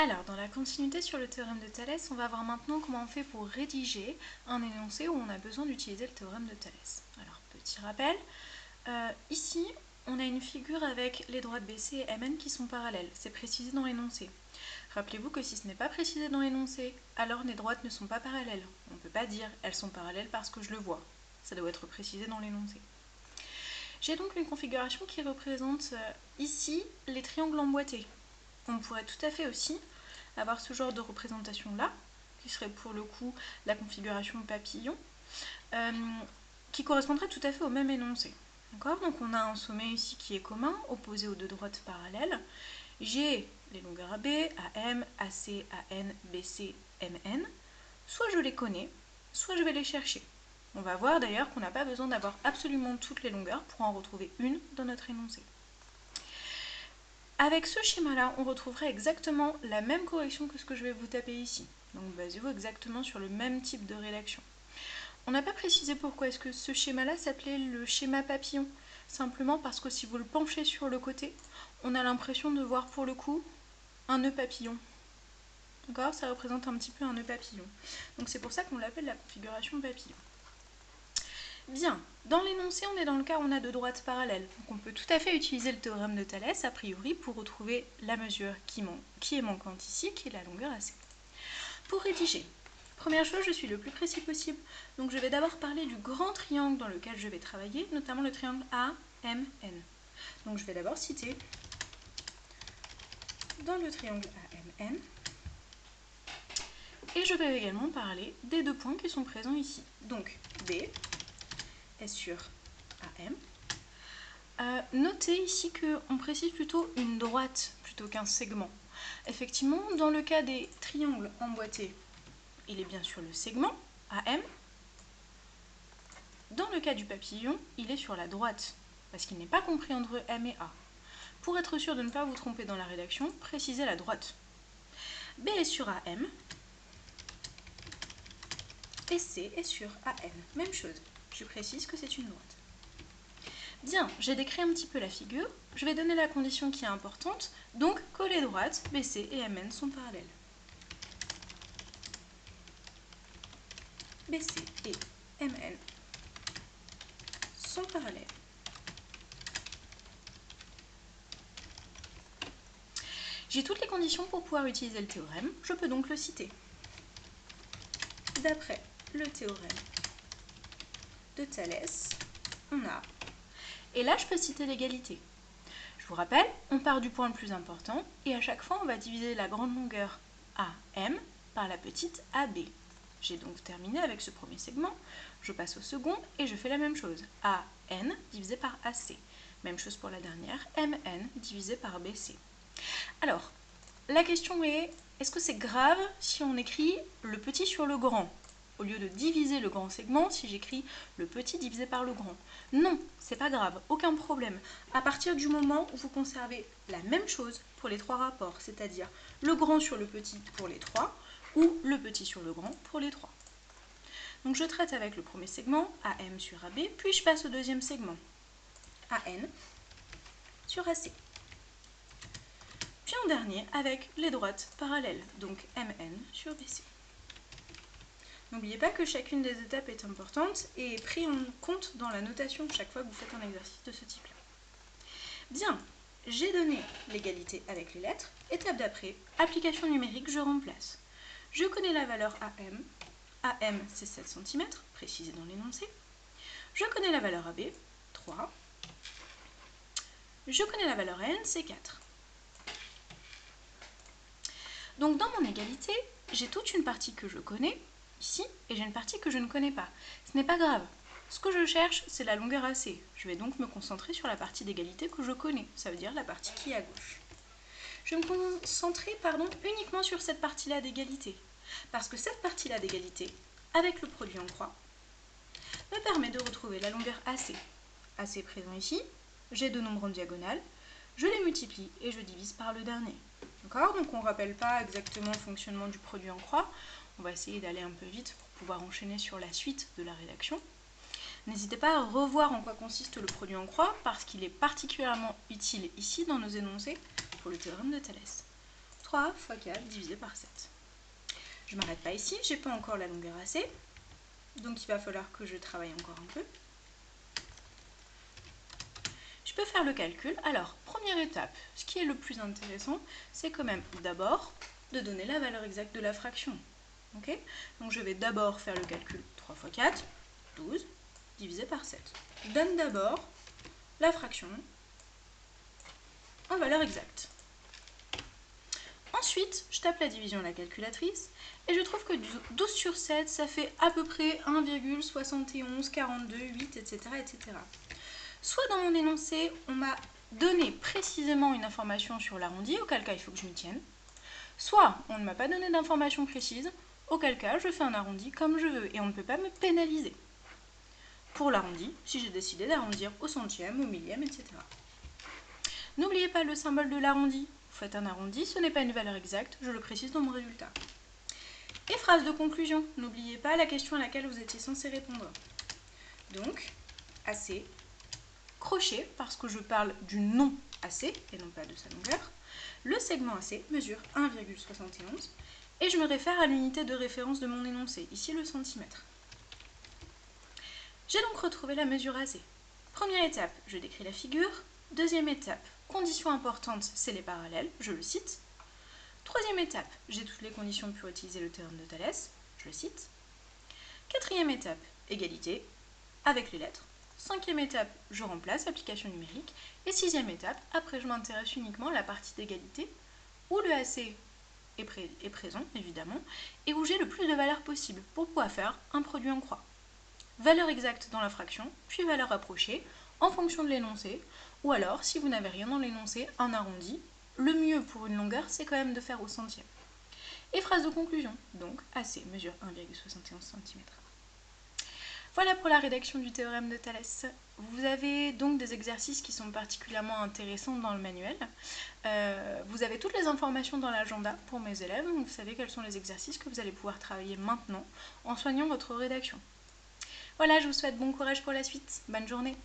Alors, dans la continuité sur le théorème de Thalès, on va voir maintenant comment on fait pour rédiger un énoncé où on a besoin d'utiliser le théorème de Thalès. Alors, petit rappel, ici, on a une figure avec les droites BC et MN qui sont parallèles. C'est précisé dans l'énoncé. Rappelez-vous que si ce n'est pas précisé dans l'énoncé, alors les droites ne sont pas parallèles. On ne peut pas dire elles sont parallèles parce que je le vois. Ça doit être précisé dans l'énoncé. J'ai donc une configuration qui représente ici les triangles emboîtés. On pourrait tout à fait aussi avoir ce genre de représentation là, qui serait pour le coup la configuration papillon, qui correspondrait tout à fait au même énoncé. D'accord ? Donc on a un sommet ici qui est commun, opposé aux deux droites parallèles. J'ai les longueurs AB, AM, AC, AN, BC, MN. Soit je les connais, soit je vais les chercher. On va voir d'ailleurs qu'on n'a pas besoin d'avoir absolument toutes les longueurs pour en retrouver une dans notre énoncé. Avec ce schéma-là, on retrouverait exactement la même correction que ce que je vais vous taper ici. Donc basez-vous exactement sur le même type de rédaction. On n'a pas précisé pourquoi est-ce que ce schéma-là s'appelait le schéma papillon. Simplement parce que si vous le penchez sur le côté, on a l'impression de voir pour le coup un nœud papillon. D'accord ? Ça représente un petit peu un nœud papillon. Donc c'est pour ça qu'on l'appelle la configuration papillon. Bien, dans l'énoncé, on est dans le cas où on a deux droites parallèles. Donc on peut tout à fait utiliser le théorème de Thalès, a priori, pour retrouver la mesure qui est manquante ici, qui est la longueur AC. Pour rédiger, première chose, je suis le plus précis possible. Donc je vais d'abord parler du grand triangle dans lequel je vais travailler, notamment le triangle AMN. Donc je vais d'abord citer dans le triangle AMN. Et je vais également parler des deux points qui sont présents ici. Donc B est sur AM. Notez ici qu'on précise plutôt une droite plutôt qu'un segment. Effectivement, dans le cas des triangles emboîtés, il est bien sûr le segment AM. Dans le cas du papillon, il est sur la droite, parce qu'il n'est pas compris entre M et A. Pour être sûr de ne pas vous tromper dans la rédaction, précisez la droite. B est sur AM, et C est sur AN. Même chose, je précise que c'est une droite. Bien, j'ai décrit un petit peu la figure, je vais donner la condition qui est importante, donc que les droites BC et MN sont parallèles. BC et MN sont parallèles. J'ai toutes les conditions pour pouvoir utiliser le théorème, je peux donc le citer. D'après le théorème de Thalès, on a... Et là, je peux citer l'égalité. Je vous rappelle, on part du point le plus important, et à chaque fois, on va diviser la grande longueur AM par la petite AB. J'ai donc terminé avec ce premier segment, je passe au second, et je fais la même chose. AN divisé par AC. Même chose pour la dernière, MN divisé par BC. Alors, la question est, est-ce que c'est grave si on écrit le petit sur le grand ? Au lieu de diviser le grand segment, si j'écris le petit divisé par le grand. Non, c'est pas grave, aucun problème. À partir du moment où vous conservez la même chose pour les trois rapports, c'est-à-dire le grand sur le petit pour les trois, ou le petit sur le grand pour les trois. Donc je traite avec le premier segment, AM sur AB, puis je passe au deuxième segment, AN sur AC. Puis en dernier, avec les droites parallèles, donc MN sur BC. N'oubliez pas que chacune des étapes est importante et est prise en compte dans la notation chaque fois que vous faites un exercice de ce type-là. Bien, j'ai donné l'égalité avec les lettres. Étape d'après, application numérique, je remplace. Je connais la valeur AM. AM, c'est 7 cm, précisé dans l'énoncé. Je connais la valeur AB, 3. Je connais la valeur N, c'est 4. Donc dans mon égalité, j'ai toute une partie que je connais, ici, et j'ai une partie que je ne connais pas. Ce n'est pas grave. Ce que je cherche, c'est la longueur AC. Je vais donc me concentrer sur la partie d'égalité que je connais, ça veut dire la partie qui est à gauche. Je vais me concentrer uniquement sur cette partie-là d'égalité, parce que cette partie-là d'égalité, avec le produit en croix, me permet de retrouver la longueur AC. AC présent ici, j'ai deux nombres en diagonale, je les multiplie et je divise par le dernier. D'accord ? Donc on ne rappelle pas exactement le fonctionnement du produit en croix. On va essayer d'aller un peu vite pour pouvoir enchaîner sur la suite de la rédaction. N'hésitez pas à revoir en quoi consiste le produit en croix parce qu'il est particulièrement utile ici dans nos énoncés pour le théorème de Thalès. 3 fois 4 divisé par 7. Je ne m'arrête pas ici, j'ai pas encore la longueur AC, donc il va falloir que je travaille encore un peu. Je peux faire le calcul. Alors, première étape, ce qui est le plus intéressant, c'est quand même d'abord de donner la valeur exacte de la fraction. Okay, donc je vais d'abord faire le calcul 3 fois 4, 12, divisé par 7. Je donne d'abord la fraction en valeur exacte. Ensuite, je tape la division à la calculatrice et je trouve que 12 sur 7, ça fait à peu près 1,71, 42, 8, etc., etc. Soit dans mon énoncé, on m'a donné précisément une information sur l'arrondi, auquel cas il faut que je m'y tienne. Soit on ne m'a pas donné d'information précise, auquel cas je fais un arrondi comme je veux et on ne peut pas me pénaliser. Pour l'arrondi, si j'ai décidé d'arrondir au centième, au millième, etc. N'oubliez pas le symbole de l'arrondi. Vous faites un arrondi, ce n'est pas une valeur exacte, je le précise dans mon résultat. Et phrase de conclusion, n'oubliez pas la question à laquelle vous étiez censé répondre. Donc, AC, crochet, parce que je parle du nom AC et non pas de sa longueur. Le segment AC mesure 1,71 et je me réfère à l'unité de référence de mon énoncé, ici le centimètre. J'ai donc retrouvé la mesure AC. Première étape, je décris la figure. Deuxième étape, condition importante, c'est les parallèles, je le cite. Troisième étape, j'ai toutes les conditions pour utiliser le théorème de Thalès, je le cite. Quatrième étape, égalité, avec les lettres. Cinquième étape, je remplace, application numérique. Et sixième étape, après je m'intéresse uniquement à la partie d'égalité, où le AC est présent, évidemment, et où j'ai le plus de valeurs possible, pour pouvoir faire un produit en croix. Valeur exacte dans la fraction, puis valeur rapprochée, en fonction de l'énoncé, ou alors, si vous n'avez rien dans l'énoncé, un arrondi. Le mieux pour une longueur, c'est quand même de faire au centième. Et phrase de conclusion, donc AC mesure 1,71 cm. Voilà pour la rédaction du théorème de Thalès. Vous avez donc des exercices qui sont particulièrement intéressants dans le manuel. Vous avez toutes les informations dans l'agenda pour mes élèves, donc vous savez quels sont les exercices que vous allez pouvoir travailler maintenant en soignant votre rédaction. Voilà, je vous souhaite bon courage pour la suite. Bonne journée.